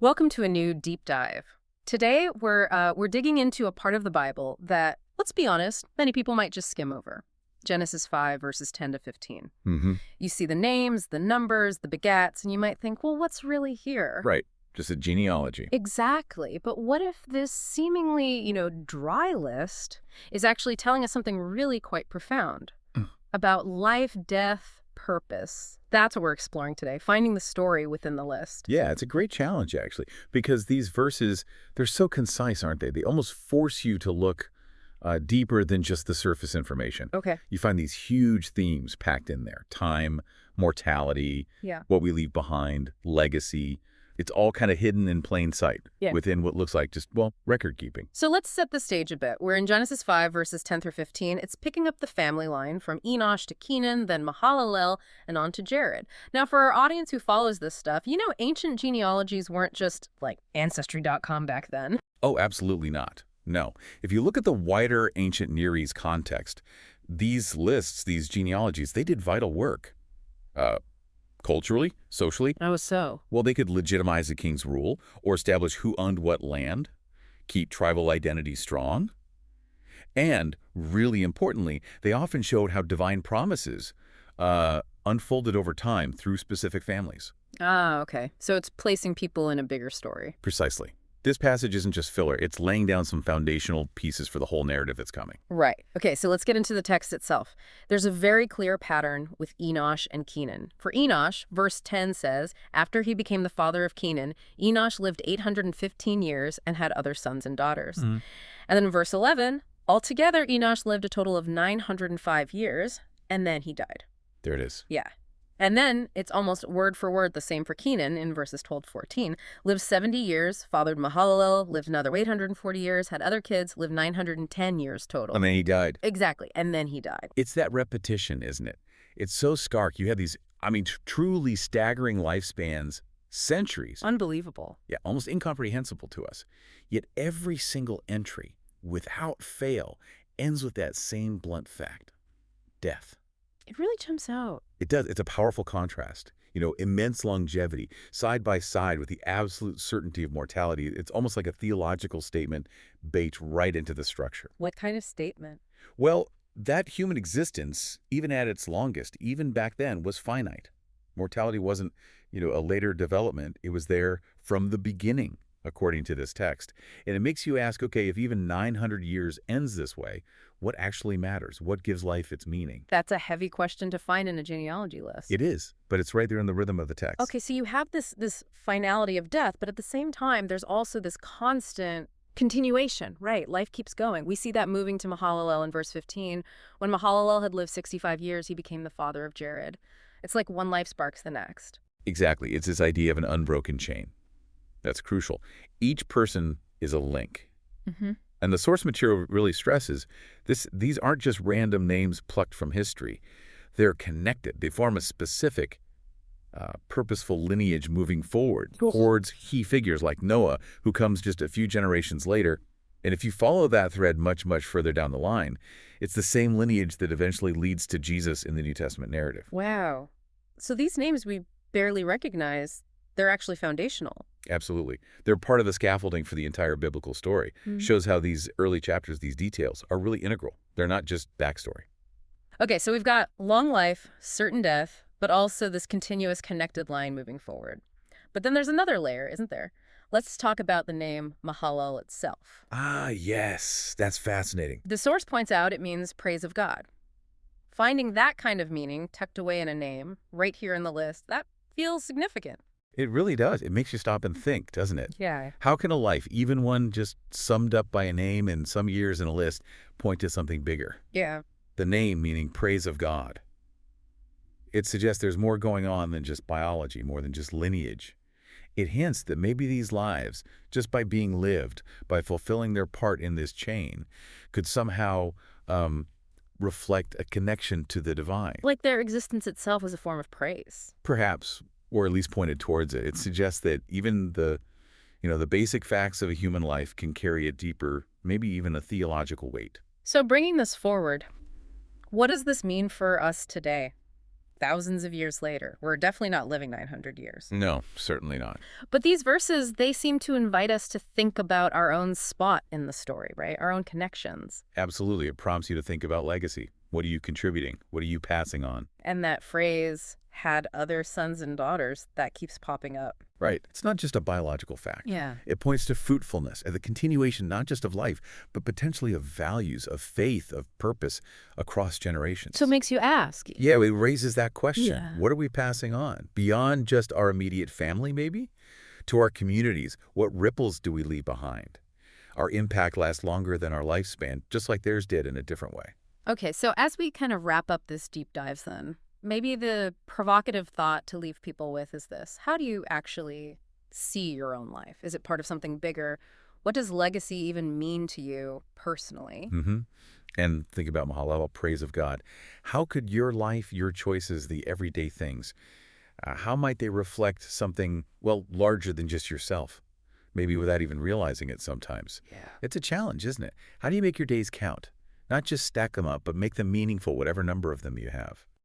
Welcome to a new deep dive. Today, we're digging into a part of the Bible that, let's be honest, many people might just skim over. Genesis 5, verses 10 to 15. Mm-hmm. You see the names, the numbers, the begats, and you might think, well, what's really here? Right. Just a genealogy. Exactly. But what if this seemingly, dry list is actually telling us something really quite profound about life, death, purpose? That's what we're exploring today, finding the story within the list. Yeah, it's a great challenge, actually, because these verses, they're so concise, aren't they? They almost force you to look deeper than just the surface information. Okay. You find these huge themes packed in there. Time, mortality, Yeah. what we leave behind, legacy. It's all kind of hidden in plain sight Yeah. within what looks like just, record keeping. So let's set the stage a bit. We're in Genesis 5, verses 10 through 15. It's picking up the family line from Enosh to Kenan, then Mahalalel, and on to Jared. Now, for our audience who follows this stuff, ancient genealogies weren't just like Ancestry.com back then. Oh, absolutely not. No. If you look at the wider ancient Near East context, these lists, these genealogies, they did vital work. Culturally, socially. Oh, so? Well, they could legitimize a king's rule or establish who owned what land, keep tribal identity strong. And, really importantly, they often showed how divine promises unfolded over time through specific families. Ah, okay. So it's placing people in a bigger story. Precisely. This passage isn't just filler. It's laying down some foundational pieces for the whole narrative that's coming. Right. Okay, so let's get into the text itself. There's a very clear pattern with Enosh and Kenan. For Enosh, verse 10 says, after he became the father of Kenan, Enosh lived 815 years and had other sons and daughters. And then in verse 11, altogether, Enosh lived a total of 905 years, and then he died. There it is. Yeah. And then it's almost word for word the same for Kenan in verses 12 to 14. Lived 70 years, fathered Mahalalel, lived another 840 years, had other kids, lived 910 years total. And then he died. Exactly. And then he died. It's that repetition, isn't it? It's so stark. You have these, truly staggering lifespans, centuries. Unbelievable. Yeah, almost incomprehensible to us. Yet every single entry, without fail, ends with that same blunt fact. Death. It really jumps out. It does. It's a powerful contrast. Immense longevity, side by side with the absolute certainty of mortality. It's almost like a theological statement baked right into the structure. What kind of statement? Well, that human existence, even at its longest, even back then, was finite. Mortality wasn't, a later development. It was there from the beginning, according to this text. And it makes you ask, okay, if even 900 years ends this way, what actually matters? What gives life its meaning? That's a heavy question to find in a genealogy list. It is, but it's right there in the rhythm of the text. Okay, so you have this finality of death, but at the same time, there's also this constant continuation, right? Life keeps going. We see that moving to Mahalalel in verse 15. When Mahalalel had lived 65 years, he became the father of Jared. It's like one life sparks the next. Exactly. It's this idea of an unbroken chain. That's crucial. Each person is a link. And the source material really stresses these aren't just random names plucked from history. They're connected. They form a specific, purposeful lineage moving forward towards key figures like Noah, who comes just a few generations later. And if you follow that thread much, much further down the line, it's the same lineage that eventually leads to Jesus in the New Testament narrative. Wow. So these names we barely recognize, they're actually foundational. Absolutely. They're part of the scaffolding for the entire biblical story. Shows how these early chapters, these details, are really integral. They're not just backstory. Okay, so we've got long life, certain death, but also this continuous connected line moving forward. But then there's another layer, isn't there? Let's talk about the name Mahalalel itself. Ah, yes. That's fascinating. The source points out it means praise of God. Finding that kind of meaning tucked away in a name, right here in the list, that feels significant. It really does. It makes you stop and think, doesn't it? Yeah. How can a life, even one just summed up by a name and some years in a list, point to something bigger? Yeah. The name meaning praise of God. It suggests there's more going on than just biology, more than just lineage. It hints that maybe these lives, just by being lived, by fulfilling their part in this chain, could somehow reflect a connection to the divine. Like their existence itself was a form of praise. Perhaps, or at least pointed towards it. It suggests that even the basic facts of a human life can carry a deeper, maybe even a theological weight. So bringing this forward, what does this mean for us today? thousands of years later. We're definitely not living 900 years. No, certainly not. But these verses, they seem to invite us to think about our own spot in the story, right? Our own connections. Absolutely. It prompts you to think about legacy. What are you contributing? What are you passing on? And that phrase, had other sons and daughters, that keeps popping up. Right. It's not just a biological fact. Yeah. It points to fruitfulness and the continuation not just of life, but potentially of values, of faith, of purpose across generations. So it makes you ask. Yeah, it raises that question. Yeah. What are we passing on? Beyond just our immediate family, maybe? To our communities, what ripples do we leave behind? Our impact lasts longer than our lifespan, just like theirs did in a different way. Okay, so as we kind of wrap up this deep dives then, maybe the provocative thought to leave people with is this. How do you actually see your own life? Is it part of something bigger? What does legacy even mean to you personally? And think about Mahalalel, praise of God. How could your life, your choices, the everyday things, how might they reflect something, well, larger than just yourself? Maybe without even realizing it sometimes. Yeah. It's a challenge, isn't it? How do you make your days count? Not just stack them up, but make them meaningful, whatever number of them you have.